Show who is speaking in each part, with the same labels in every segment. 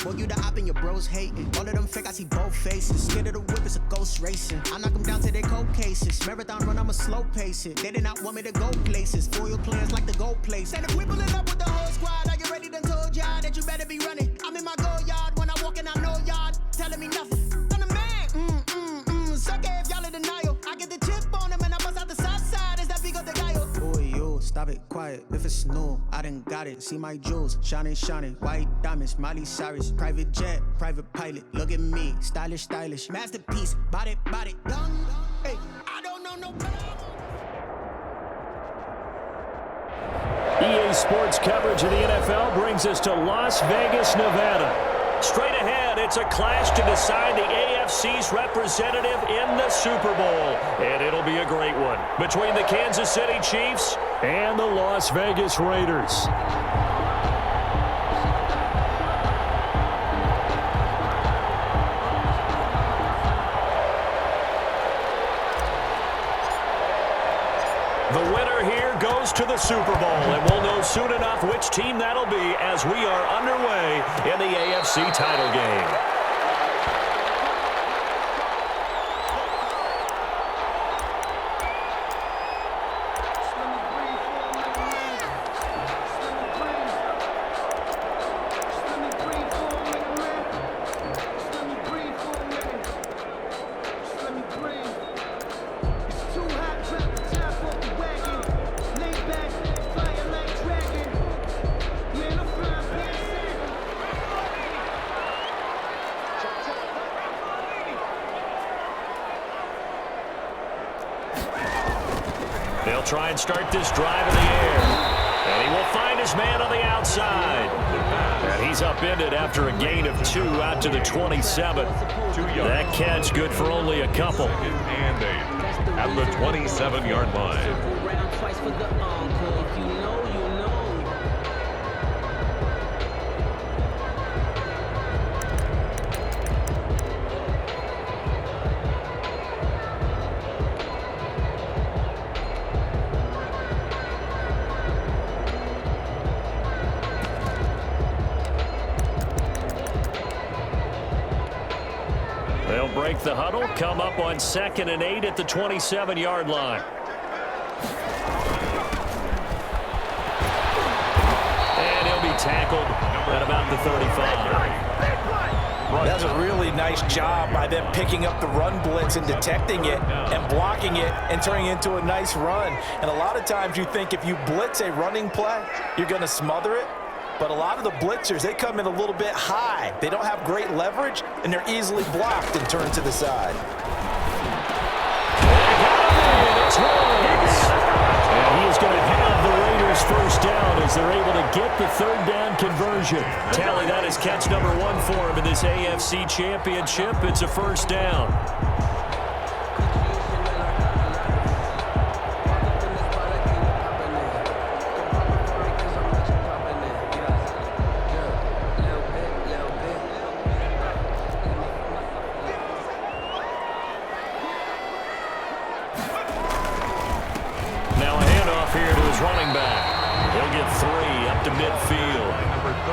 Speaker 1: Boy, you the op and your bros hating. All of them fake, I see both faces. Scared of the whip, it's a ghost racing. I knock them down to their cold cases. Marathon run, I'ma slow pace it. They did not want me to go places. Foil plans like the gold place. And if we pulling up with the whole squad, are you ready? Done told y'all that you better be running. I'm in my go yard when I walk in, I know y'all telling me nothing. I'm the man, suck it if y'all in denial. I get the chip on them and I bust out the south side. Is that big of the guy? Boy, yo, stop it, quiet. If it's new, I done got it. See my jewels, shining, shining. White diamonds, Miley Cyrus. Private jet, private pilot. Look at me, stylish, stylish. Masterpiece, body, done. Hey, I don't know no better.
Speaker 2: EA Sports coverage of the NFL brings us to Las Vegas, Nevada. Straight ahead, it's a clash to decide the AFC's representative in the Super Bowl. And it'll be a great one between the Kansas City Chiefs and the Las Vegas Raiders. The winner here goes to the Super Bowl, and we'll know soon enough which team that'll be as we are underway in the AFC title game. They'll try and start this drive in the air. And he will find his man on the outside. And he's upended after a gain of 2 out to the 27. That catch good for only a couple.
Speaker 3: And 8 at the 27-yard line.
Speaker 2: They'll break the huddle, come up on 2nd and 8 at the 27-yard line. And he'll be tackled at about the 35.
Speaker 4: That's a really nice job by them picking up the run blitz and detecting it and blocking it and turning it into a nice run. And a lot of times you think if you blitz a running play, you're going to smother it. But a lot of the blitzers, they come in a little bit high. They don't have great leverage, and they're easily blocked and turned to the side.
Speaker 2: And he is going to have the Raiders first down as they're able to get the 3rd down conversion. Tally, that is catch number 1 for him in this AFC Championship. It's a first down.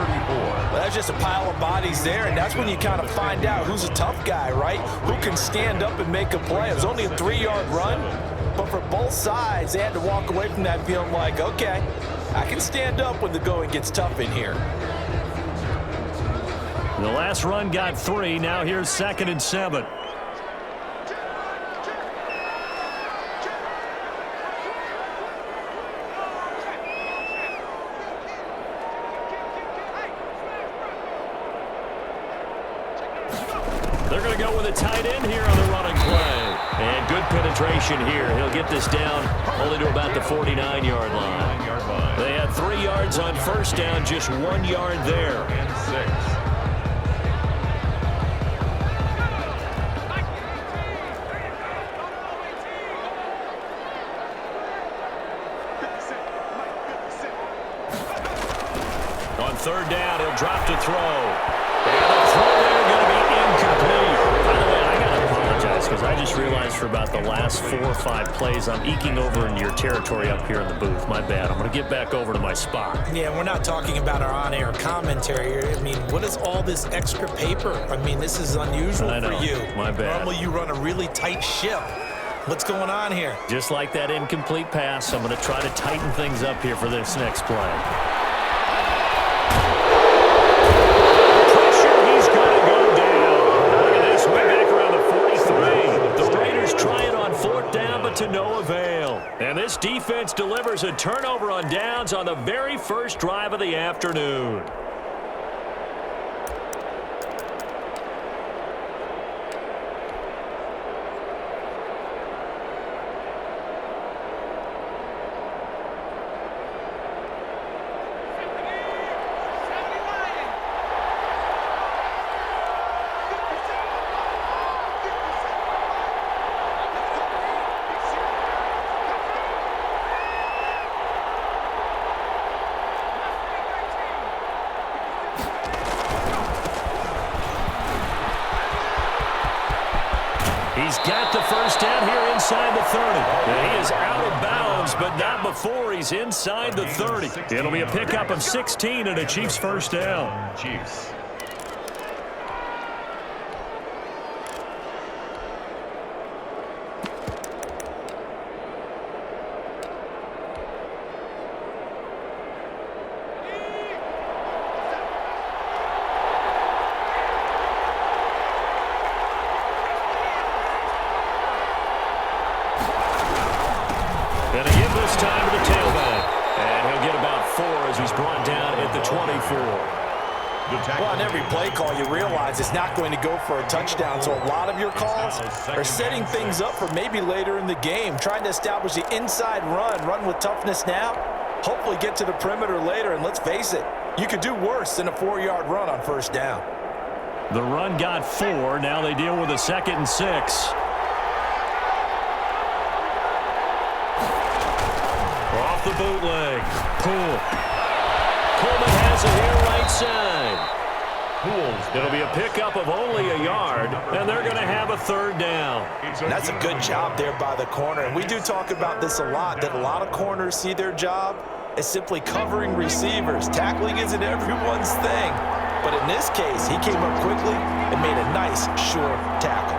Speaker 3: 34.
Speaker 4: Well, that's just a pile of bodies there, and that's when you kind of find out who's a tough guy, right? Who can stand up and make a play. It was only a 3-yard run, but for both sides, they had to walk away from that feeling like, okay, I can stand up when the going gets tough in here.
Speaker 2: The last run got 3. Now here's 2nd and 7. They're going to go with a tight end here on the running play. And good penetration here. He'll get this down only to about the 49-yard line. They had 3 yards on first down, just 1 yard there.
Speaker 3: And 6.
Speaker 2: On 3rd down, he'll drop to throw. And the throw there going to be incomplete. By the way, I got to apologize because I just realized for about the last 4 or 5 plays, I'm eking over into your territory up here in the booth. My bad. I'm going to get back over to my spot.
Speaker 4: Yeah, we're not talking about our on-air commentary. I mean, what is all this extra paper? I mean, this is unusual for you.
Speaker 2: My bad.
Speaker 4: Normally you run a really tight ship. What's going on here?
Speaker 2: Just like that incomplete pass, I'm going to try to tighten things up here for this next play. To no avail. And this defense delivers a turnover on downs on the very first drive of the afternoon. He's got the first down here inside the 30. And he is out of bounds, but not before he's inside the 30. It'll be a pickup of 16 and a Chiefs first down.
Speaker 3: Chiefs.
Speaker 2: Gonna give this time to the tailback. And he'll get about 4 as he's brought down at the 24.
Speaker 4: Well, on every play call, you realize it's not going to go for a touchdown, so a lot of your calls are setting things up for maybe later in the game, trying to establish the inside run with toughness now, hopefully get to the perimeter later, and let's face it, you could do worse than a 4-yard run on first down.
Speaker 2: The run got 4. Now they deal with a 2nd and 6. Off the bootleg. Poole. Coleman has it here right side. It'll be a pickup of only a yard, and they're going to have a 3rd down.
Speaker 4: And that's a good job there by the corner. And we do talk about this a lot, that a lot of corners see their job as simply covering receivers. Tackling isn't everyone's thing. But in this case, he came up quickly and made a nice, short tackle.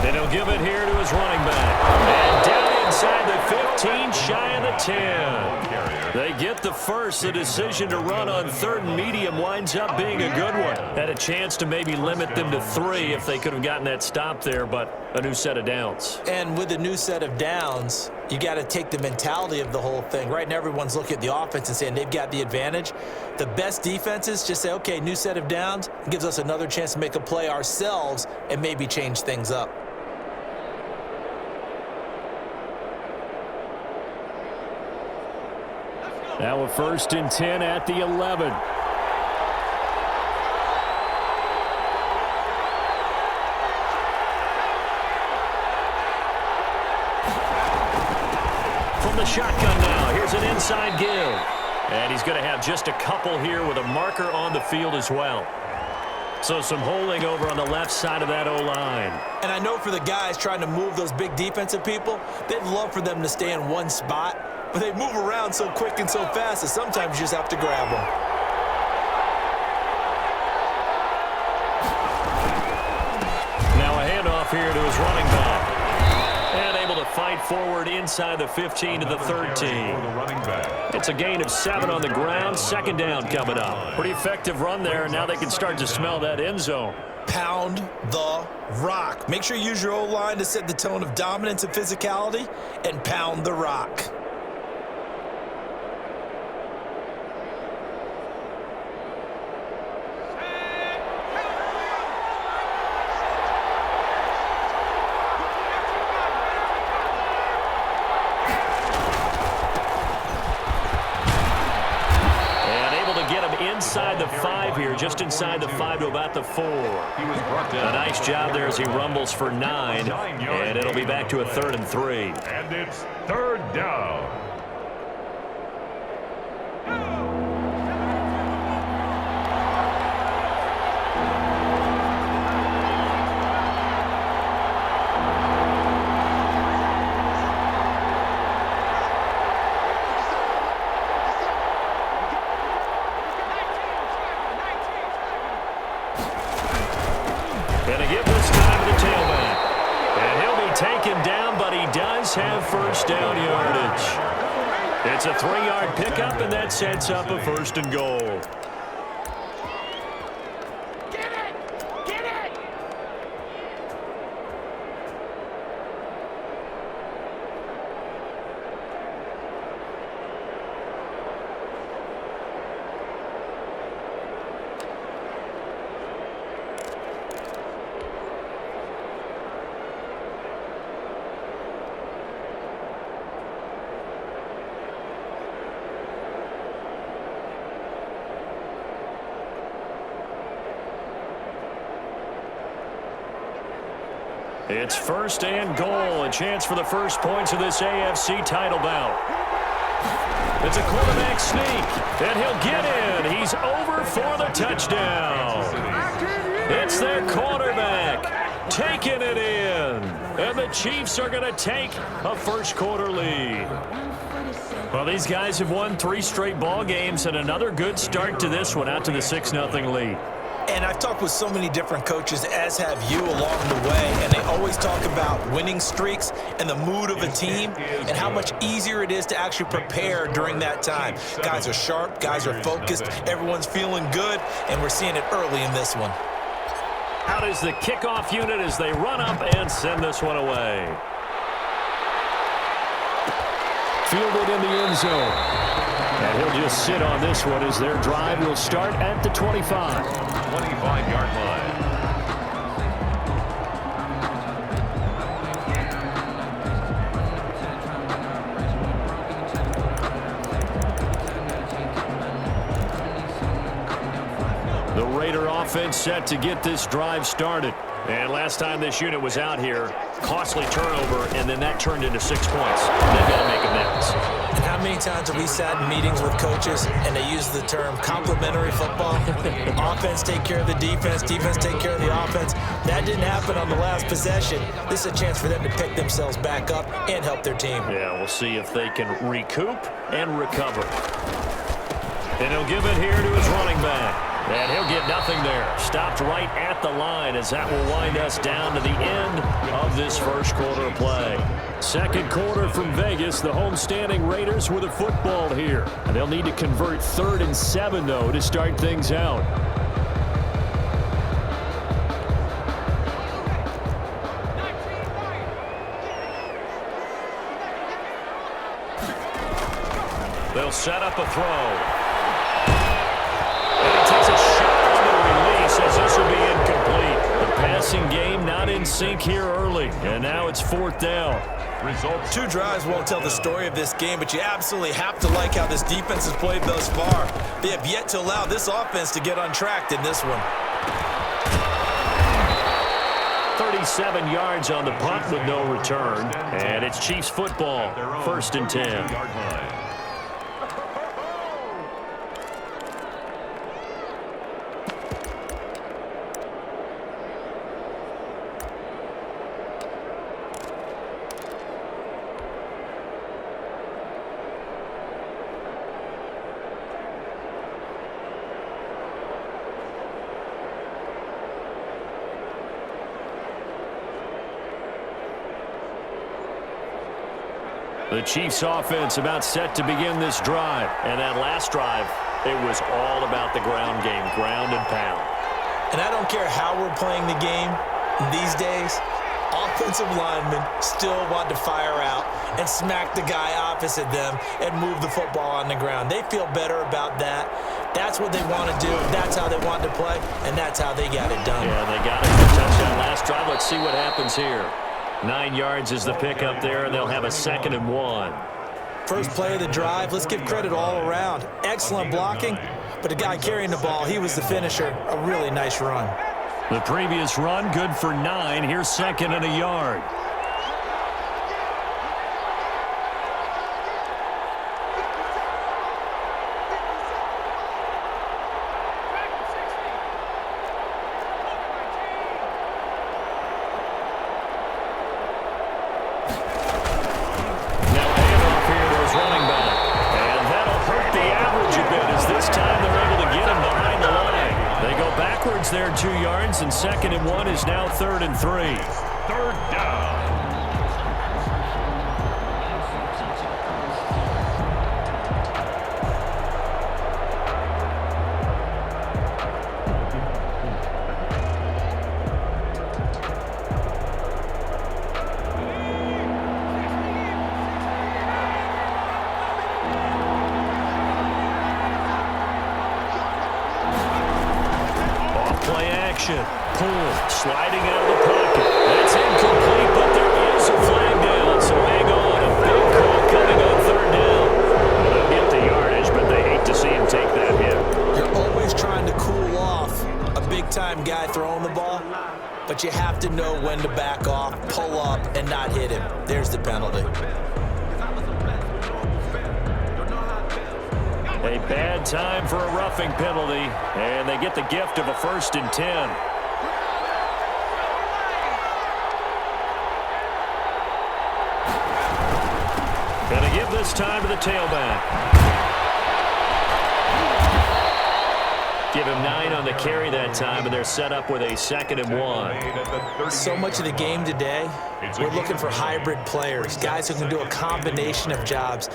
Speaker 2: Then he'll give it here to his running back. And down inside the 15, shy of the 10. They get the first. The decision to run on 3rd and medium winds up being a good one. Had a chance to maybe limit them to 3 if they could have gotten that stop there, but a new set of downs.
Speaker 4: And with a new set of downs, you got to take the mentality of the whole thing. Right now, everyone's looking at the offense and saying they've got the advantage. The best defenses just say, okay, new set of downs. It gives us another chance to make a play ourselves and maybe change things up.
Speaker 2: Now a 1st and 10 at the 11. From the shotgun now, here's an inside give. And he's going to have just a couple here with a marker on the field as well. So some holding over on the left side of that O-line.
Speaker 4: And I know for the guys trying to move those big defensive people, they'd love for them to stay in one spot, but they move around so quick and so fast that sometimes you just have to grab them.
Speaker 2: Now a handoff here to his running back. And able to fight forward inside the 15 to the 13. It's a gain of 7 on the ground. Second down coming up. Pretty effective run there. Now they can start to smell that end zone.
Speaker 4: Pound the rock. Make sure you use your O-line to set the tone of dominance and physicality, and pound the rock.
Speaker 2: Inside the 5 here, just inside the 5 to about the 4. A nice job there as he rumbles for 9, and it'll be back to a 3rd and 3.
Speaker 3: And it's 3rd down.
Speaker 2: Have first down yardage. It's a 3-yard pickup, and that sets up a 1st and goal. It's 1st and goal, a chance for the first points of this AFC title bout. It's a quarterback sneak, and he'll get in. He's over for the touchdown. It's their quarterback taking it in, and the Chiefs are going to take a first-quarter lead. Well, these guys have won 3 straight ball games, and another good start to this one, out to the 6-0 lead.
Speaker 4: And I've talked with so many different coaches, as have you, along the way, and they always talk about winning streaks and the mood of a team and how much easier it is to actually prepare during that time. Guys are sharp, guys are focused, everyone's feeling good, and we're seeing it early in this one.
Speaker 2: Out is the kickoff unit as they run up and send this one away. Fielded in the end zone. And he'll just sit on this one as their drive will start at the 25.
Speaker 3: 25-yard line.
Speaker 2: The Raider offense set to get this drive started. And last time this unit was out here, costly turnover, and then that turned into 6 points. They've got to make amends.
Speaker 4: And how many times have we sat in meetings with coaches and they use the term complementary football? Offense take care of the defense, defense take care of the offense. That didn't happen on the last possession. This is a chance for them to pick themselves back up and help their team.
Speaker 2: Yeah, we'll see if they can recoup and recover. And he'll give it here to his running back. And he'll get nothing there. Stopped right at the line as that will wind us down to the end of this first quarter of play. Second quarter from Vegas, the homestanding Raiders with a football here. And they'll need to convert 3rd and 7, though, to start things out. They'll set up a throw. Takes a shot on the release as this will be incomplete. The passing game not in sync here early, and now it's 4th down.
Speaker 4: Results. 2 drives won't tell the story of this game, but you absolutely have to like how this defense has played thus far. They have yet to allow this offense to get untracked in this one.
Speaker 2: 37 yards on the punt with no return, and it's Chiefs football, 1st and 10. The Chiefs offense about set to begin this drive. And that last drive, it was all about the ground game, ground and pound.
Speaker 4: And I don't care how we're playing the game these days, offensive linemen still want to fire out and smack the guy opposite them and move the football on the ground. They feel better about that. That's what they want to do. That's how they want to play, and that's how they got it done.
Speaker 2: Yeah, they got it to touch that last drive. Let's see what happens here. 9 yards is the pickup there, and they'll have a 2nd and 1.
Speaker 4: First play of the drive, let's give credit all around. Excellent blocking, but the guy carrying the ball, he was the finisher. A really nice run.
Speaker 2: The previous run, good for 9. Here's 2nd and a yard. There 2 yards, and 2nd and 1 is now 3rd and 3.
Speaker 3: 3rd down.
Speaker 2: Pull, sliding out of the pocket. That's incomplete, but there is a flag down, so hang on. A big call coming on 3rd down. They'll get the yardage, but they hate to see him take that hit.
Speaker 4: You're always trying to cool off a big-time guy throwing the ball, but you have to know when to back off, pull up, and not hit him. There's the penalty.
Speaker 2: A bad time for a roughing penalty, and they get the gift of a 1st and 10. Going to give this time to the tailback. Give him 9 on the carry that time, and they're set up with a 2nd and 1.
Speaker 4: So much of the game today, we're looking for hybrid players, guys who can do a combination of jobs.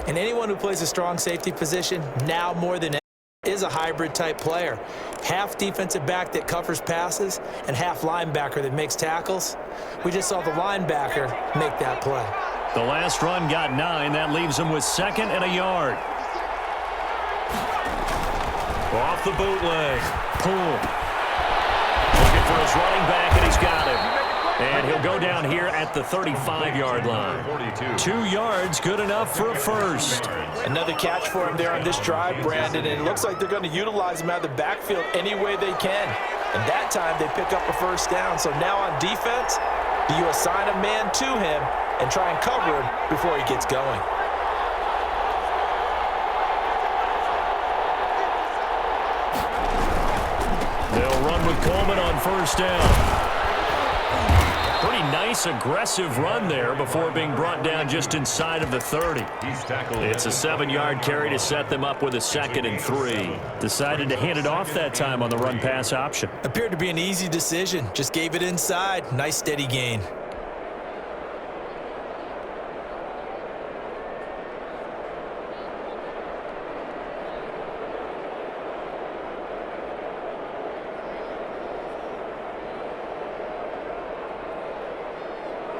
Speaker 4: And anyone who plays a strong safety position, now more than ever, is a hybrid type player. Half defensive back that covers passes and half linebacker that makes tackles. We just saw the linebacker make that play.
Speaker 2: The last run got 9. That leaves them with 2nd and a yard. Off the bootleg. Pull. Looking for his running back, and he's got him. And he'll go down here at the 35-yard line. 2 yards, good enough for a first.
Speaker 4: Another catch for him there on this drive, Brandon, and it looks like they're going to utilize him out of the backfield any way they can. And that time they pick up a first down. So now on defense, do you assign a man to him and try and cover him before he gets going?
Speaker 2: They'll run with Coleman on 1st down. Pretty nice, aggressive run there before being brought down just inside of the 30. It's a 7-yard carry to set them up with a 2nd and 3. Decided to hand it off that time on the run-pass option.
Speaker 4: Appeared to be an easy decision. Just gave it inside. Nice, steady gain.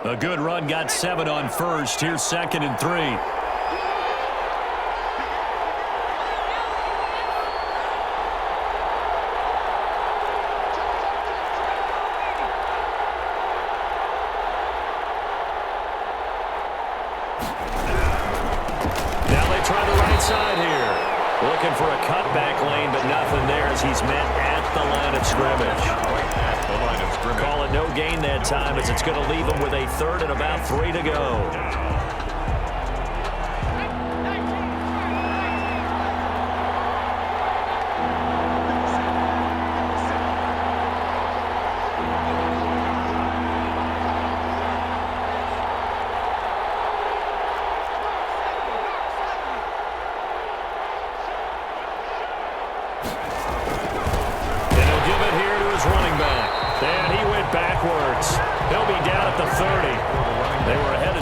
Speaker 2: A good run, got 7 on 1st. Here's 2nd and 3. Now they try the right side here. Looking for a cutback lane, but nothing there as he's met at the line of scrimmage. Call it no gain that time as it's going to leave him with a 3rd and about 3 to go.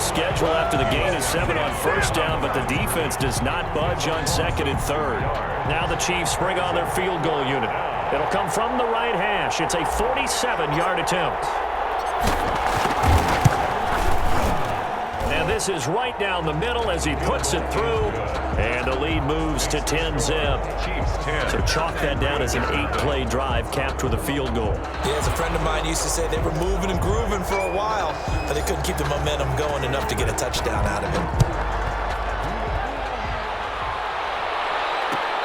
Speaker 2: schedule after the gain of 7 on first down, but the defense does not budge on second and third. Now the Chiefs bring on their field goal unit. It'll come from the right hash. It's a 47-yard attempt. And this is right down the middle as he puts it through. And the lead moves to 10-zip. So chalk that down as an 8-play drive capped with a field goal.
Speaker 4: Yeah, as a friend of mine used to say, they were moving and grooving for a while, but they couldn't keep the momentum going enough to get a touchdown out of it.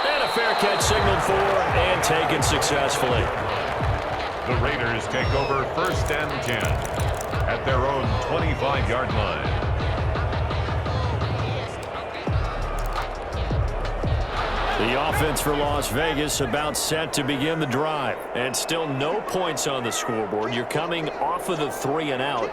Speaker 2: And a fair catch signaled for and taken successfully.
Speaker 3: The Raiders take over 1st and 10 at their own 25-yard line.
Speaker 2: The offense for Las Vegas about set to begin the drive. And still no points on the scoreboard. You're coming off of the 3 and out.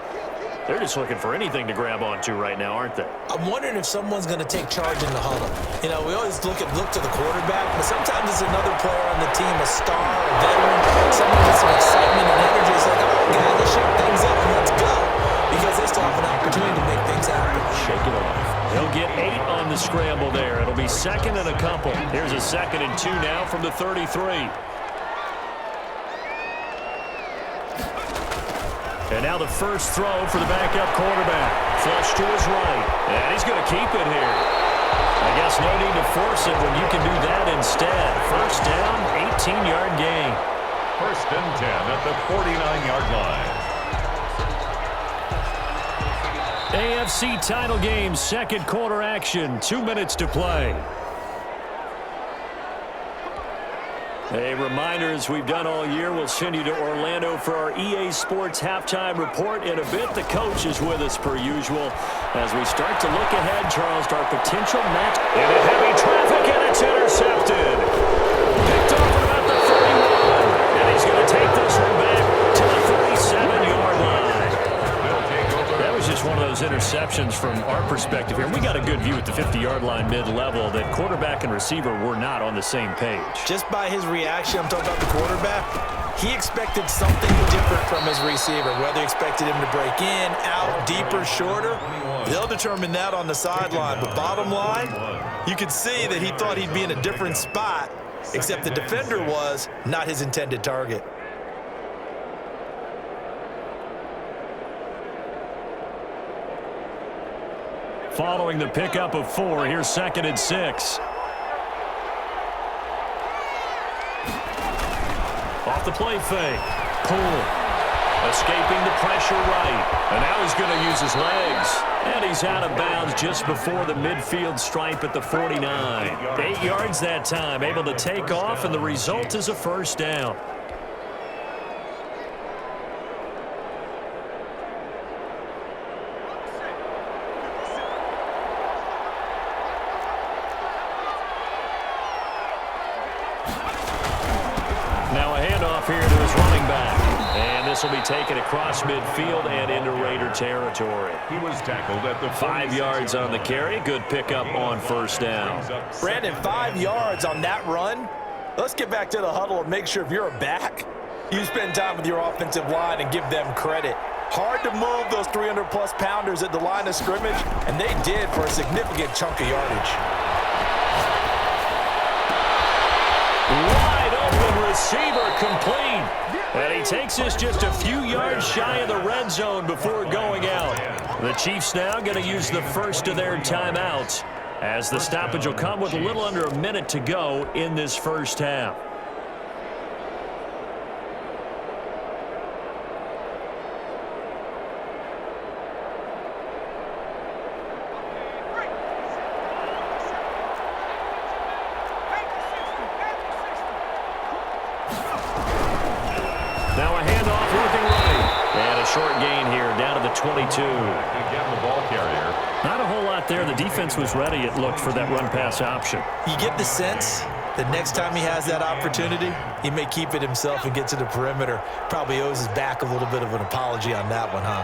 Speaker 2: They're just looking for anything to grab onto right now, aren't they?
Speaker 4: I'm wondering if someone's going to take charge in the huddle. You know, we always look to the quarterback, but sometimes it's another player on the team, a star, a veteran, someone with some excitement and energy. It's like, oh, guys, let's shake things up and let's go. Because they still have an opportunity to make things happen.
Speaker 2: Shake it off. He'll get 8 on the scramble there. It'll be 2nd and a couple. Here's a 2nd and 2 now from the 33. And now the first throw for the backup quarterback. Flush to his right. And he's going to keep it here. I guess no need to force it when you can do that instead. First down, 18-yard gain.
Speaker 3: 1st and 10 at the 49-yard line.
Speaker 2: AFC title game, 2nd quarter action. 2 minutes to play. A reminder, as we've done all year, we'll send you to Orlando for our EA Sports halftime report in a bit. The coach is with us per usual. As we start to look ahead, Charles, to our potential match. Into heavy traffic, and it's intercepted. Picked off at about the 31. And he's going to take this one back to the 37-yard line. That was just one of those interceptions from our perspective here. We got a good view at the 50-yard line mid-level that quarterback and receiver were not on the same page.
Speaker 4: Just by his reaction, I'm talking about the quarterback, he expected something different from his receiver, whether he expected him to break in, out, deeper, shorter. They'll determine that on the sideline. But bottom line, you could see that he thought he'd be in a different spot, except the defender was not his intended target.
Speaker 2: Following the pickup of 4, here's 2nd and 6. Off the play fake. Pull. Escaping the pressure right. And now he's going to use his legs. And he's out of bounds just before the midfield stripe at the 49. 8 yards that time, able to take off, and the result is a first down. Now a handoff here to his running back. And this will be taken across midfield and into Raider territory.
Speaker 3: He was tackled at the
Speaker 2: 5 yards on the carry. Good pickup on first down.
Speaker 4: Brandon, 5 yards on that run. Let's get back to the huddle and make sure if you're a back, you spend time with your offensive line and give them credit. Hard to move those 300-plus pounders at the line of scrimmage, and they did for a significant chunk of yardage.
Speaker 2: Wide open receiver complete. And he takes this just a few yards shy of the red zone before going out. The Chiefs now going to use the first of their timeouts, as the stoppage will come with a little under a minute to go in this first half. Now a handoff looking right. And a short gain here down to the 22.
Speaker 3: Again, the ball carrier.
Speaker 2: Not a whole lot there. The defense was ready, it looked, for that run-pass option.
Speaker 4: You get the sense that next time he has that opportunity, he may keep it himself and get to the perimeter. Probably owes his back a little bit of an apology on that one, huh?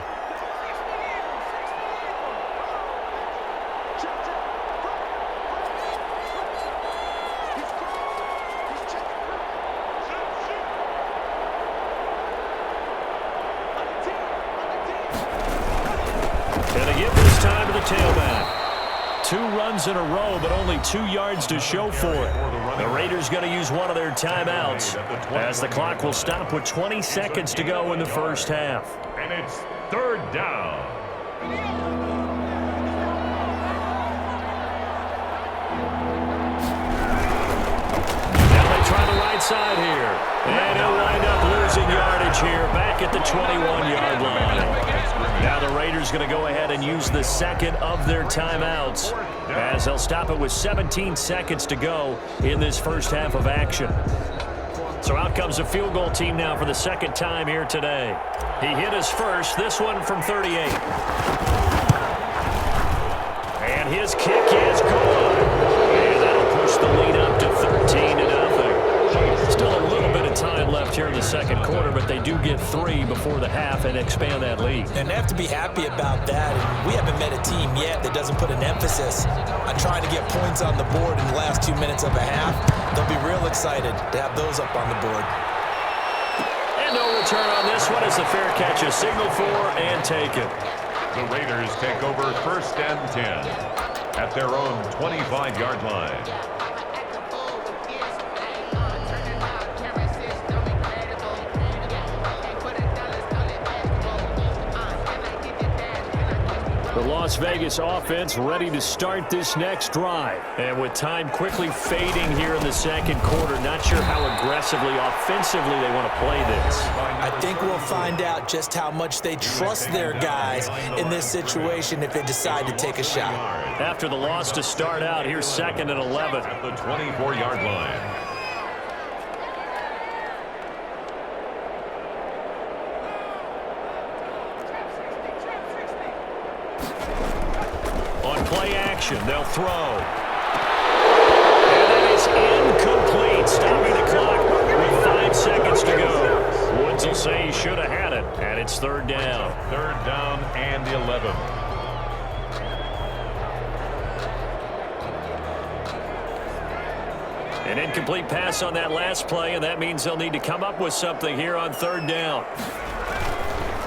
Speaker 2: And they give this time to the tailback. 2 runs in a row, but only 2 yards to show for it. The Raiders going to use one of their timeouts as the clock will stop with 20 seconds to go in the first half.
Speaker 3: And it's 3rd down.
Speaker 2: Now they try the right side here. And he'll wind up losing yardage here back at the 21-yard line. Now the Raiders going to go ahead and use the second of their timeouts as they'll stop it with 17 seconds to go in this first half of action. So out comes the field goal team now for the second time here today. He hit his first, this one from 38. And his kick is good. And that'll push the lead up to 13-0. Still a little bit of time left here in the second quarter, but they do get 3 before the half and expand that lead.
Speaker 4: And they have to be happy about that. And we haven't met a team yet that doesn't put an emphasis on trying to get points on the board in the last 2 minutes of a half. They'll be real excited to have those up on the board.
Speaker 2: And no return on this one as the fair catch is signaled for and taken.
Speaker 3: The Raiders take over 1st and 10 at their own 25-yard line.
Speaker 2: The Las Vegas offense ready to start this next drive. And with time quickly fading here in the second quarter, not sure how aggressively, offensively they want to play this.
Speaker 4: I think we'll find out just how much they trust their guys in this situation if they decide to take a shot.
Speaker 2: After the loss to start out, here's 2nd and 11.
Speaker 3: At the 24-yard line.
Speaker 2: Play action, they'll throw. And that is incomplete, stopping the clock with 5 seconds to go. Woods will say he should have had it, and it's 3rd down.
Speaker 3: 3rd down and 11.
Speaker 2: An incomplete pass on that last play, and that means they'll need to come up with something here on 3rd down.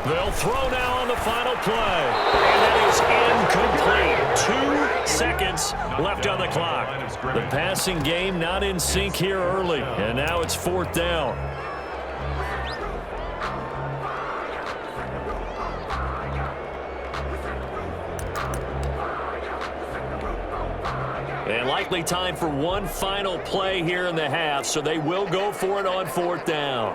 Speaker 2: They'll throw now on the final play. And that is incomplete. 2 seconds left on the clock. The passing game not in sync here early. And now it's 4th down. And likely time for one final play here in the half, so they will go for it on 4th down.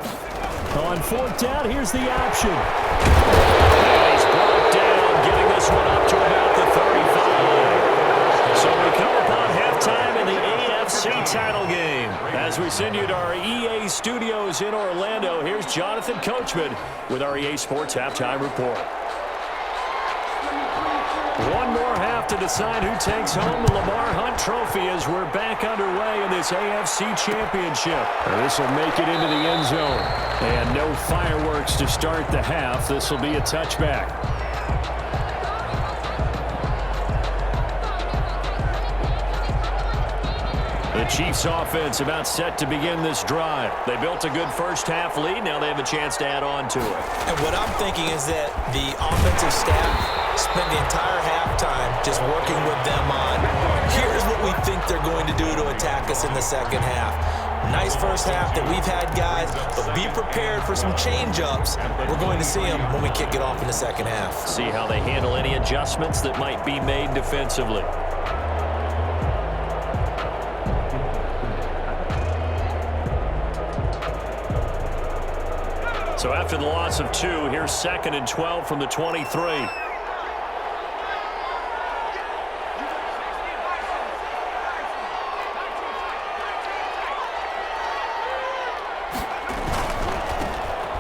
Speaker 2: On 4th down, here's the option. And he's brought down, getting this one up to about the 35. So we come upon halftime in the AFC title game. As we send you to our EA studios in Orlando, here's Jonathan Coachman with our EA Sports Halftime Report. One more half to decide who takes home the Lamar Hunt Trophy as we're back underway in this AFC Championship. This will make it into the end zone. And no fireworks to start the half. This will be a touchback. The Chiefs offense about set to begin this drive. They built a good first half lead. Now they have a chance to add on to it.
Speaker 4: And what I'm thinking is that the offensive staff spent the entire halftime just working with them on, here's what we think they're going to do to attack us in the second half. Nice first half that we've had, guys, but be prepared for some change-ups. We're going to see them when we kick it off in the second half.
Speaker 2: See how they handle any adjustments that might be made defensively. So after the loss of 2, here's 2nd and 12 from the 23.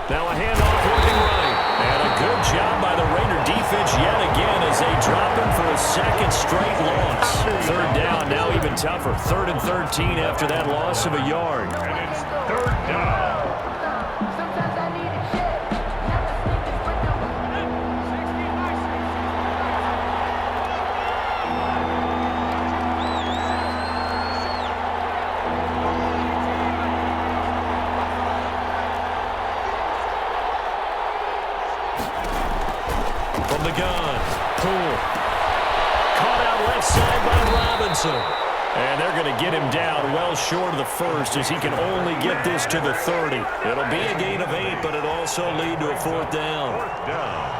Speaker 2: Now a handoff working right. And a good job by the Raider defense yet again as they drop him for a 2nd straight loss. 3rd down, now even tougher. 3rd and 13 after that loss of a yard.
Speaker 3: And it's 3rd down.
Speaker 2: From the gun, Poole. Caught out left side by Robinson. And they're going to get him down well short of the first as he can only get this to the 30. It'll be a gain of 8, but it'll also lead to a 4th down.
Speaker 3: 4th down.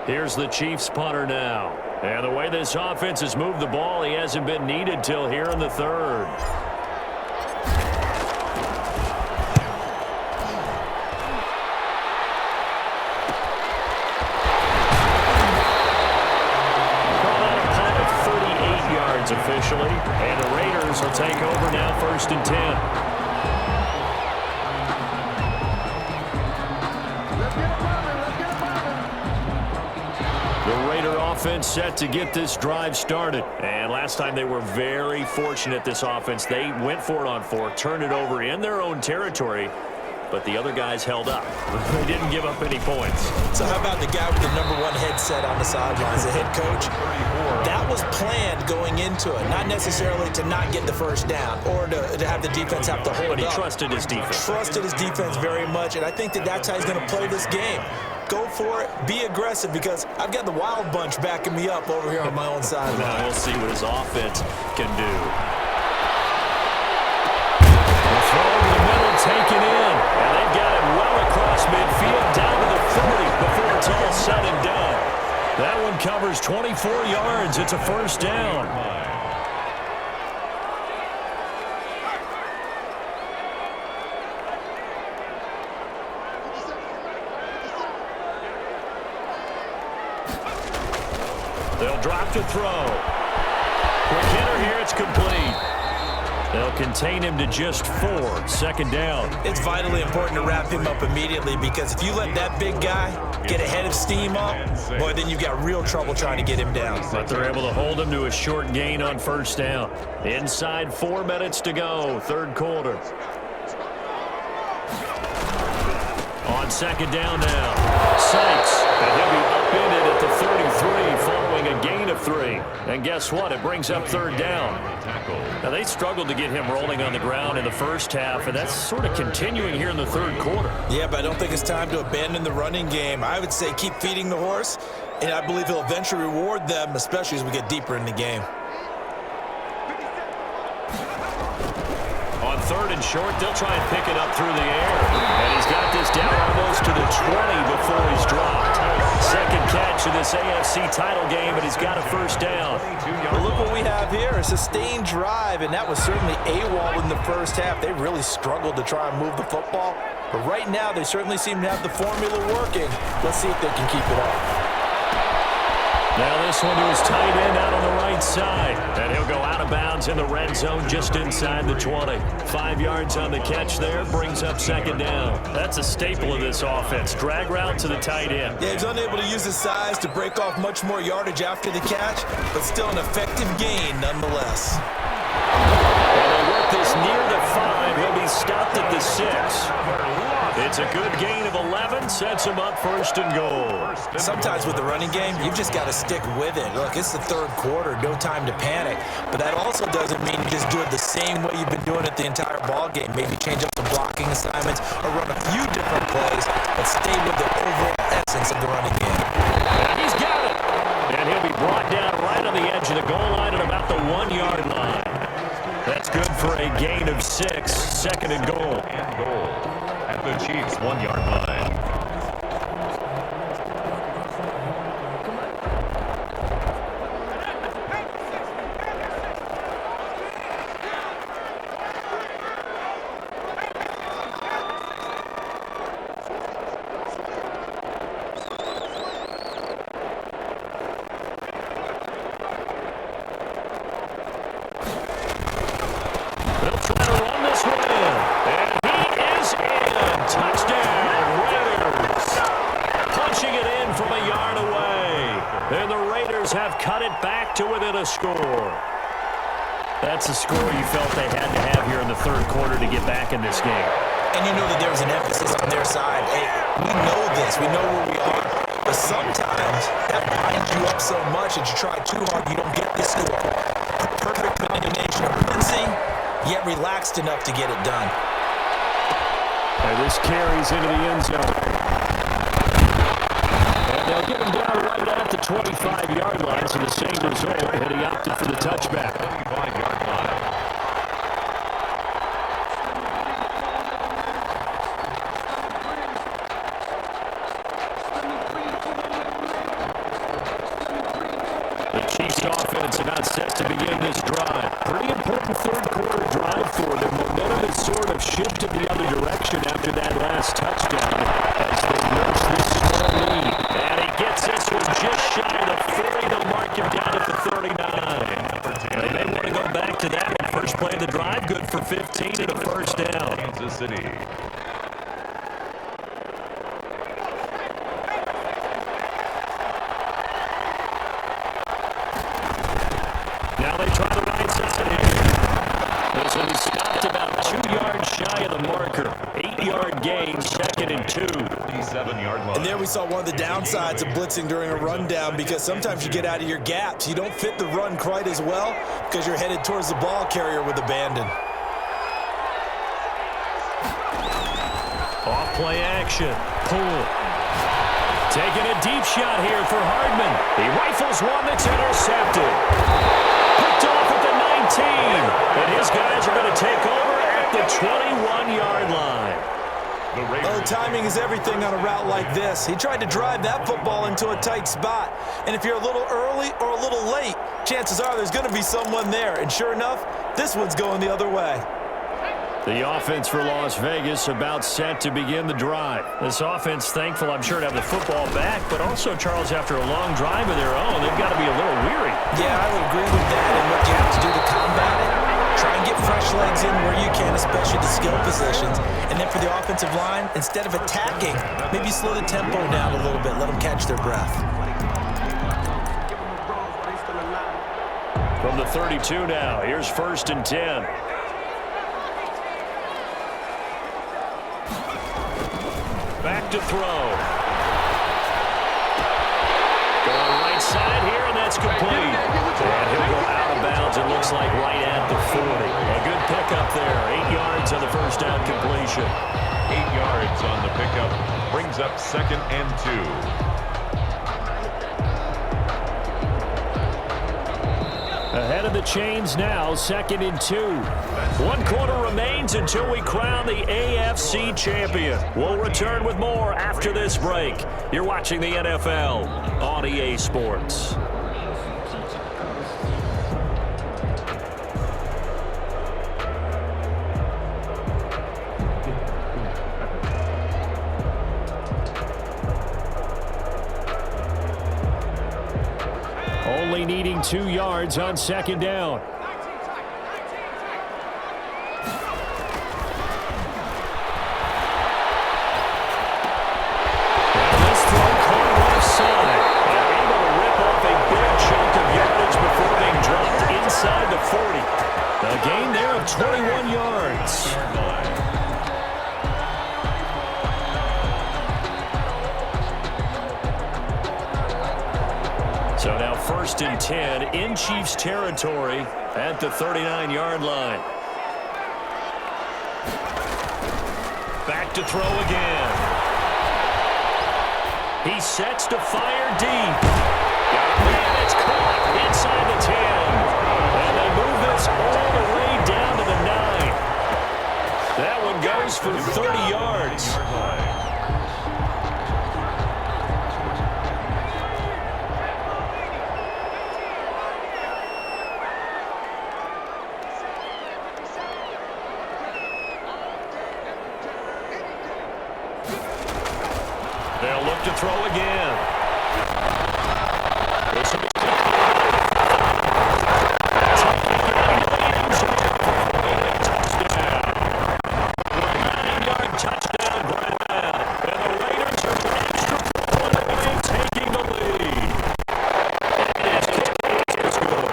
Speaker 2: Here's the Chiefs punter now. And the way this offense has moved the ball, he hasn't been needed till here in the 3rd. Call out a punt of 38 yards officially. And the Raiders will take over now 1st and 10. The Raider offense set to get this drive started. And last time they were very fortunate, this offense. They went for it on 4, turned it over in their own territory, but the other guys held up. They didn't give up any points.
Speaker 4: So how about the guy with the #1 headset on the sidelines, the head coach? That was planned going into it, not necessarily to not get the 1st down or to have the defense have to hold up.
Speaker 2: But he trusted his defense.
Speaker 4: Trusted his defense very much, and I think that's how he's going to play this game. Go for it, be aggressive, because I've got the wild bunch backing me up over here on my own sideline.
Speaker 2: Now we'll see what his offense can do. The throw over the middle, taken in, and they've got it well across midfield, down to the 40 before it's all said and done. That one covers 24 yards. It's a 1st down. They'll drop to throw. Quick hitter here, it's complete. They'll contain him to just 4. 2nd down.
Speaker 4: It's vitally important to wrap him up immediately, because if you let that big guy get ahead of steam up, boy, then you've got real trouble trying to get him down.
Speaker 2: But they're able to hold him to a short gain on 1st down. Inside 4 minutes to go, 3rd quarter. On 2nd down now, Sykes, and he'll be upended at the 33 following a gain of 3. And guess what? It brings up 3rd down. Now, they struggled to get him rolling on the ground in the 1st half, and that's sort of continuing here in the 3rd quarter.
Speaker 4: Yeah, but I don't think it's time to abandon the running game. I would say keep feeding the horse, and I believe he'll eventually reward them, especially as we get deeper in the game.
Speaker 2: On 3rd and short, they'll try and pick it up through the air. And he's got this down almost to the 20 before he's dropped. 2nd catch of this AFC title game, and he's got a 1st down.
Speaker 4: Well, look what we have here, a sustained drive, and that was certainly AWOL in the 1st half. They really struggled to try and move the football. But right now, they certainly seem to have the formula working. Let's see if they can keep it up.
Speaker 2: Now this one to his tight end out on the right side. And he'll go out of bounds in the red zone just inside the 20. 5 yards on the catch there, brings up 2nd down. That's a staple of this offense. Drag route to the tight end.
Speaker 4: Yeah, he's unable to use his size to break off much more yardage after the catch, but still an effective gain nonetheless.
Speaker 2: And they'll work this near the 5. He'll be stopped at the 6. It's a good gain of 11, sets him up 1st and goal.
Speaker 4: Sometimes with the running game, you've just got to stick with it. Look, it's the 3rd quarter, no time to panic. But that also doesn't mean you just do it the same way you've been doing it the entire ball game. Maybe change up some blocking assignments or run a few different plays, but stay with the overall essence of the running game.
Speaker 2: And he's got it. And he'll be brought down right on the edge of the goal line at about the 1-yard line. That's good for a gain of 6, 2nd and goal.
Speaker 3: At the Chiefs' 1-yard line.
Speaker 2: They'll try to run this one in. And he is in. Touchdown, Raiders. Punching it in from a yard away. And the Raiders have cut it back to within a score. That's the score you felt they had to have here in the 3rd quarter to get back in this game.
Speaker 4: And you know that there was an emphasis on their side. Hey, we know this. We know where we are. But sometimes that binds you up so much that you try too hard, you don't get this score. perfect combination of urgency, yet relaxed enough to get it done.
Speaker 2: And this carries into the end zone. And they'll get him down right at the 25-yard line, so the same result, and he opted for the touchback.
Speaker 3: 25-yard line.
Speaker 2: The Chiefs offense about set to begin this drive. Pretty important third-quarter drive for them. Momentum has sort of shifted the other direction after that last touchdown as they nurse this small lead. And he gets this one just shy of the 40. They'll mark him down at the 39. They may want to go back to that one. First play of the drive, good for 15 and a first down.
Speaker 3: Kansas City.
Speaker 2: Now they try the right side here. This one is stopped about 2 yards shy of the marker. 8-yard gain, second and 2.
Speaker 3: 57-yard line.
Speaker 4: And there we saw one of the downsides of blitzing during a rundown, because sometimes you get out of your gaps. You don't fit the run quite as well because you're headed towards the ball carrier with abandon.
Speaker 2: Off play action. Pull. Taking a deep shot here for Hardman. He rifles one that's intercepted. Picked off at the 19. And his guys are going to take over at the 21-yard line.
Speaker 4: Oh, timing is everything on a route like this. He tried to drive that football into a tight spot. And if you're a little early or a little late, chances are there's going to be someone there. And sure enough, this one's going the other way.
Speaker 2: The offense for Las Vegas about set to begin the drive. This offense thankful, I'm sure, to have the football back, but also, Charles, after a long drive of their own, they've got to be a little weary.
Speaker 4: Yeah, I would agree with that. And what you have to do to combat it, try and get fresh legs in where you can, especially the skill positions. And then for the offensive line, instead of attacking, maybe slow the tempo down a little bit, let them catch their breath.
Speaker 2: From the 32 now, here's 1st and 10. Back to throw. Going right side here, and that's complete. And he'll go out of bounds, it looks like, right at the 40. A good pickup there. 8 yards on the first down completion.
Speaker 3: 8 yards on the pickup. Brings up 2nd and 2.
Speaker 2: Ahead of the chains now, 2nd and 2. 1 quarter remains until we crown the AFC champion. We'll return with more after this break. You're watching the NFL on EA Sports. Only needing 2 yards on 2nd down. And this throw caught left side. And able to rip off a big chunk of yardage before being dropped inside the 40. A gain there of 21 yards. So now 1st and 10 in Chiefs territory at the 39-yard line. Back to throw again. He sets to fire deep. And it's caught inside the 10. And they move this all the way down to the 9. That one goes for 30 yards. They'll look to throw again. This will be touchdown. 9-yard touchdown ground. And the Raiders are extra point taking the lead. And it's kicked is good.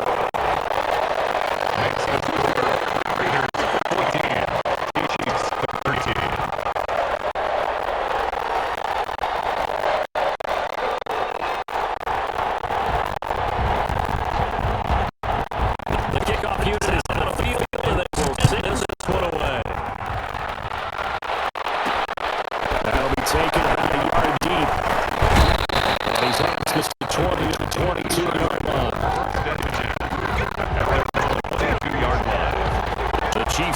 Speaker 3: Next is the Raiders 14. Chiefs 13.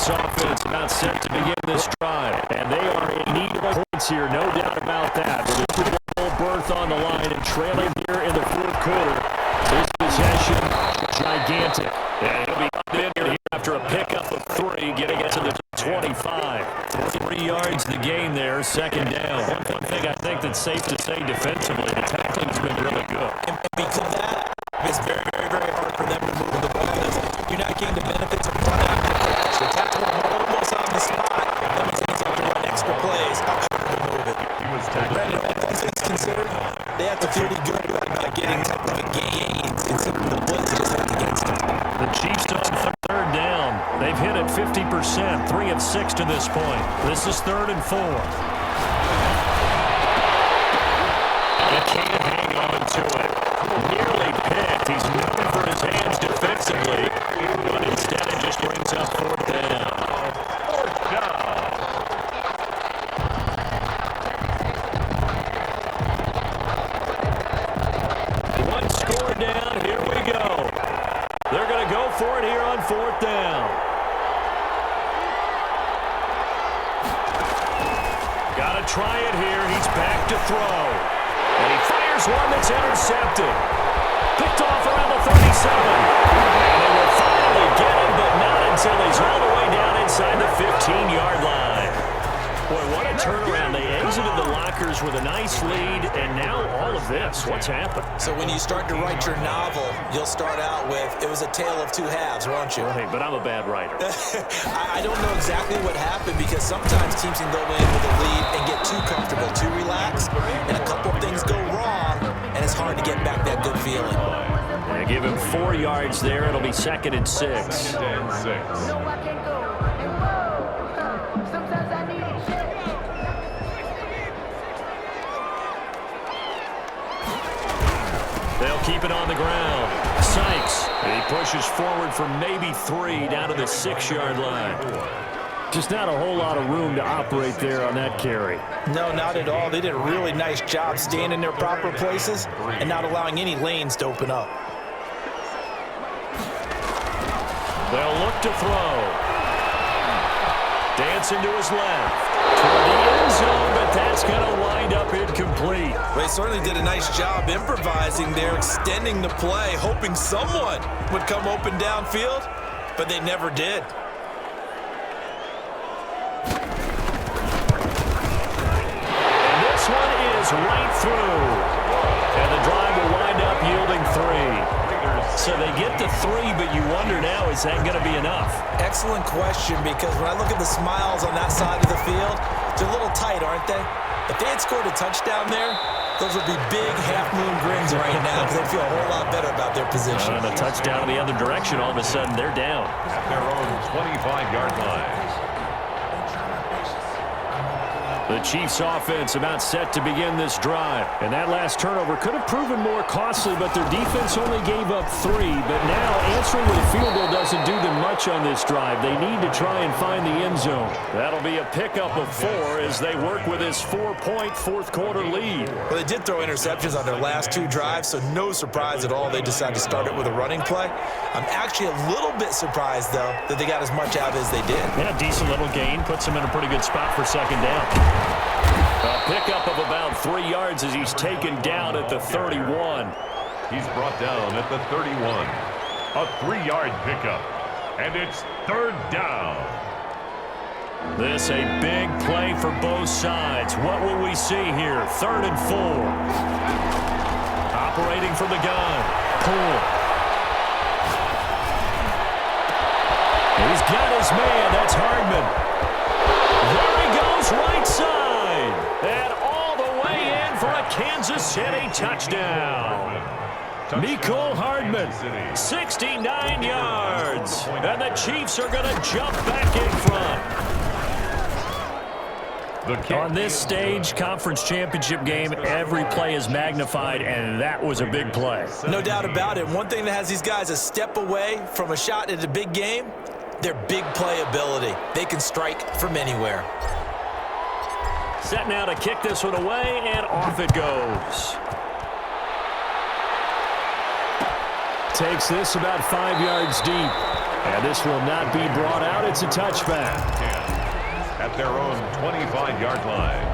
Speaker 2: Chiefs offense about set to begin this drive. And they are in need of points here, no doubt about that. With a Super Bowl berth on the line and trailing here in the fourth quarter. This possession, gigantic. And it'll be up in here after a pickup of 3, getting it to the 25. 3 yards the gain there, second down. One thing I think that's safe to say defensively, the tackling's been really good.
Speaker 4: And because of that, it's very, very, very hard for them to move the ball because you're not getting the benefits of run after catch. The tackle almost on the spot. That means they have to run extra plays. How hard to move it. Brandon, all those things considered, they have to feel pretty good about getting technical gains, considering the blitz just have to get some.
Speaker 2: The Chiefs on third down. They've hit it 50%, 3 of 6 to this point. This is 3rd and 4. They can't hang on to it. Nearly picked. He's known for his hands defensively, but instead it just brings up 4th down.
Speaker 3: 4th down.
Speaker 2: One score down. Here we go. They're going to go for it here on 4th down. Got to try it here. He's back to throw. And he fires one that's intercepted. Picked off around the 37. And they will finally get him, but not until he's all the way down inside the 15-yard line. Boy, what a turnaround. They exited the lockers with a nice lead, and now all of this. What's happened?
Speaker 4: So when you start to write your novel, you'll start out with, it was a tale of 2 halves, won't you?
Speaker 2: Hey, but I'm a bad writer.
Speaker 4: I don't know exactly what happened because sometimes teams can go in with a lead and get too comfortable, too relaxed, and a couple things go wrong, and it's hard to get back that good feeling.
Speaker 2: They give him 4 yards there. It'll be 2nd and 6.
Speaker 3: 2nd and 6.
Speaker 2: They'll keep it on the ground. Sykes, he pushes forward for maybe 3 down to the 6-yard line. Just not a whole lot of room to operate there on that carry.
Speaker 4: No, not at all. They did a really nice job staying in their proper places and not allowing any lanes to open up.
Speaker 2: They'll look to throw. Dancing to his left. Toward the end zone, but that's going to wind up incomplete.
Speaker 4: They certainly did a nice job improvising there, extending the play, hoping someone would come open downfield, but they never did.
Speaker 2: And this one is right through. And the drive will wind up yielding 3. So they get to 3, but you wonder now, is that going to be enough?
Speaker 4: Excellent question, because when I look at the smiles on that side of the field, they're a little tight, aren't they? If they had scored a touchdown there, those would be big half-moon grins right now because they'd feel a whole lot better about their position.
Speaker 2: And a touchdown in the other direction, all of a sudden they're down.
Speaker 3: At their own 25-yard line.
Speaker 2: The Chiefs offense about set to begin this drive. And that last turnover could have proven more costly, but their defense only gave up 3. But now answering with a field goal doesn't do them much on this drive. They need to try and find the end zone. That'll be a pickup of 4 as they work with this 4-point fourth-quarter lead.
Speaker 4: Well, they did throw interceptions on their last 2 drives, so no surprise at all they decided to start it with a running play. I'm actually a little bit surprised, though, that they got as much out as they did.
Speaker 2: Yeah, decent little gain. Puts them in a pretty good spot for 2nd down. A pickup of about 3 yards as he's taken down at the 31.
Speaker 3: He's brought down at the 31. A 3-yard pickup. And it's 3rd down.
Speaker 2: This a big play for both sides. What will we see here? 3rd and 4. Operating from the gun. Poole. He's got his man. That's Hardman. There he goes, right side. And all the way in for a Kansas City touchdown. Mecole Hardman, 69 yards. And the Chiefs are going to jump back in front. On this stage, conference championship game, every play is magnified, and that was a big play.
Speaker 4: No doubt about it. One thing that has these guys a step away from a shot at a big game, their big play ability. They can strike from anywhere.
Speaker 2: Set now to kick this one away, and off it goes. Takes this about 5 yards deep. And this will not be brought out. It's a touchback.
Speaker 3: At their own 25-yard line.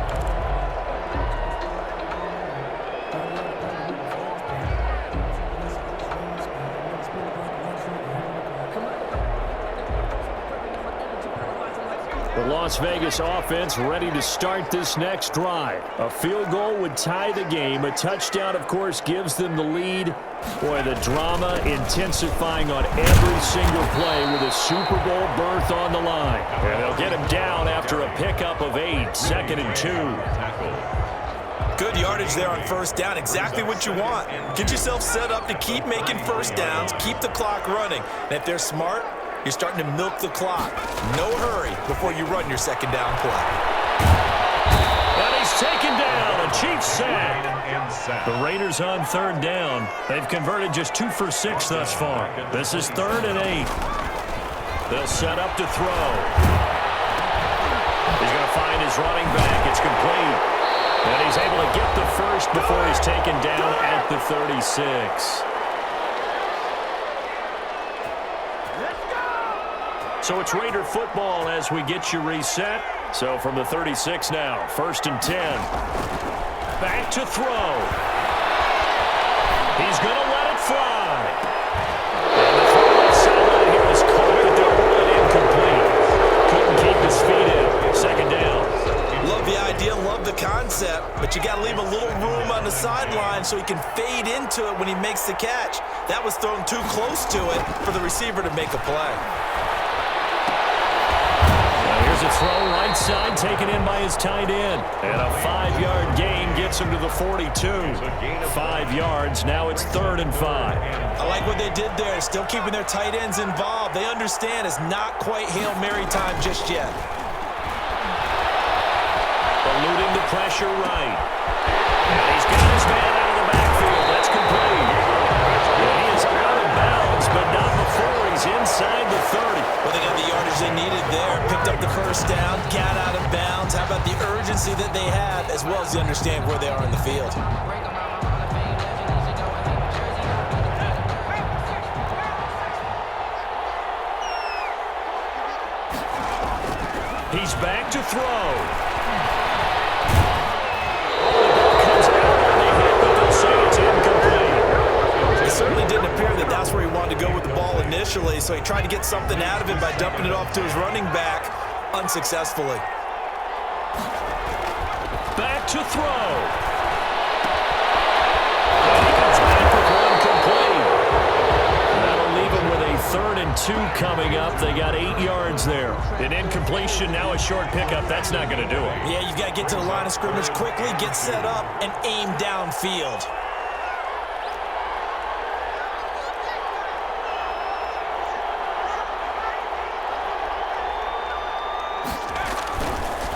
Speaker 2: The Las Vegas offense ready to start this next drive. A field goal would tie the game. A touchdown, of course, gives them the lead. Boy, the drama intensifying on every single play with a Super Bowl berth on the line. And they'll get him down after a pickup of 8, 2nd and 2.
Speaker 4: Good yardage there on first down. Exactly what you want. Get yourself set up to keep making first downs, keep the clock running. And if they're smart, you're starting to milk the clock. No hurry before you run your second down play.
Speaker 2: And he's taken down. A Chiefs sack. The Raiders on 3rd down. They've converted just 2 for 6 thus far. This is 3rd and 8. They'll set up to throw. He's going to find his running back. It's complete. And he's able to get the first before he's taken down at the 36. So it's Raider football as we get you reset. So from the 36 now, 1st and 10. Back to throw. He's going to let it fly. And the throw sideline here is caught, but they'll run it incomplete. Couldn't keep his feet in. 2nd down.
Speaker 4: Love the idea, love the concept, but you got to leave a little room on the sideline so he can fade into it when he makes the catch. That was thrown too close to it for the receiver to make a play.
Speaker 2: Here's a throw right side taken in by his tight end. And a 5-yard gain gets him to the 42. 5 yards. Now it's 3rd and 5.
Speaker 4: I like what they did there, still keeping their tight ends involved. They understand it's not quite Hail Mary time just yet.
Speaker 2: Eluding the pressure right. And he's got his man out of the backfield. That's complete. And he is out of bounds, but not before he's inside the 30.
Speaker 4: Well, they got the yardage they needed there. Picked up the first down, got out of bounds. How about the urgency that they had, as well as they understand where they are in the field.
Speaker 2: He's back to throw. Comes out on the hit, but they'll say it's incomplete.
Speaker 4: It certainly didn't appear that that's where he wanted to go with the ball initially, so he tried to get something out of it by dumping it off to his running back unsuccessfully.
Speaker 2: Back to throw. And he comes back with one complete. That'll leave him with a 3rd and 2 coming up. They got 8 yards there. An incompletion, now a short pickup. That's not going to do it.
Speaker 4: Yeah, you've got to get to the line of scrimmage quickly, get set up, and aim downfield.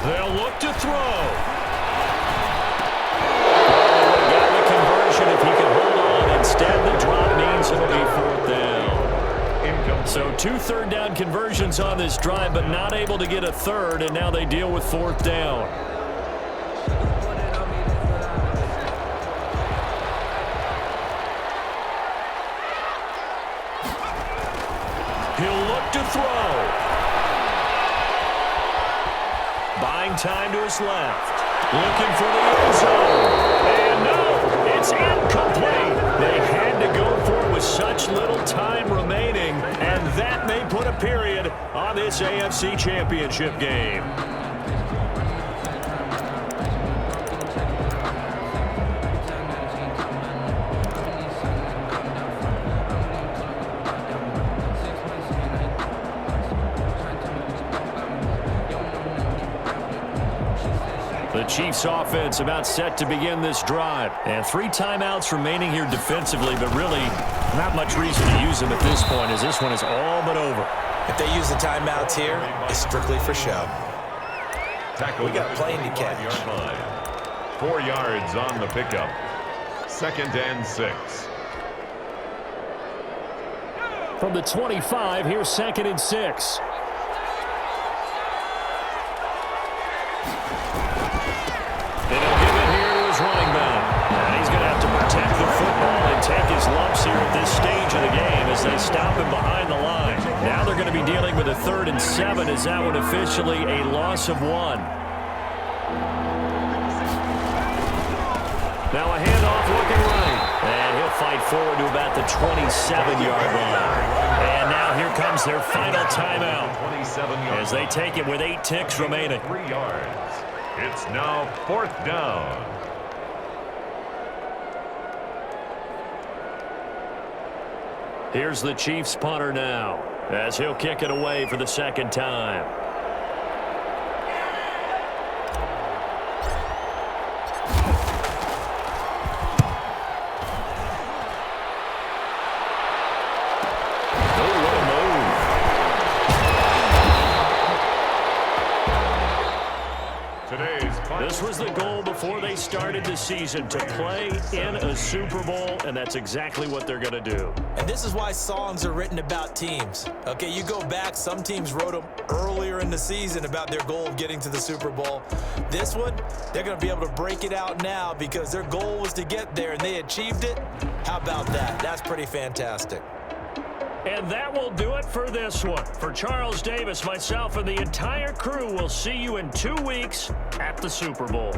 Speaker 2: They'll look to throw. Got the conversion if he can hold on. Instead, the drop means it'll be 4th down. So 2 3rd down conversions on this drive, but not able to get a 3rd, and now they deal with 4th down. He'll look to throw. Buying time to his left. Looking for the end zone. And no, it's incomplete. They had to go for it with such little time remaining, and that may put a period on this AFC Championship game. The Chiefs offense about set to begin this drive. And 3 timeouts remaining here defensively, but really not much reason to use them at this point, as this one is all but over.
Speaker 4: If they use the timeouts here, it's strictly for show. We got a plane to catch.
Speaker 3: 4 yards on the pickup. 2nd and 6.
Speaker 2: From the 25, here's 2nd and 6. Running back. And he's going to have to protect the football and take his lumps here at this stage of the game as they stop him behind the line. Now they're going to be dealing with a 3rd and 7 as that one officially a loss of 1. Now a handoff looking right. And he'll fight forward to about the 27-yard line. And now here comes their final timeout as they take it with 8 ticks remaining.
Speaker 3: 3 yards. It's now 4th down.
Speaker 2: Here's the Chiefs punter now as he'll kick it away for the 2nd time. This was the goal before they started the season, to play in a Super Bowl, and that's exactly what they're going to do.
Speaker 4: And this is why songs are written about teams. Okay, you go back, some teams wrote them earlier in the season about their goal of getting to the Super Bowl. This one, they're going to be able to break it out now because their goal was to get there, and they achieved it. How about that? That's pretty fantastic.
Speaker 2: And that will do it for this one. For Charles Davis, myself, and the entire crew, we'll see you in 2 weeks at the Super Bowl.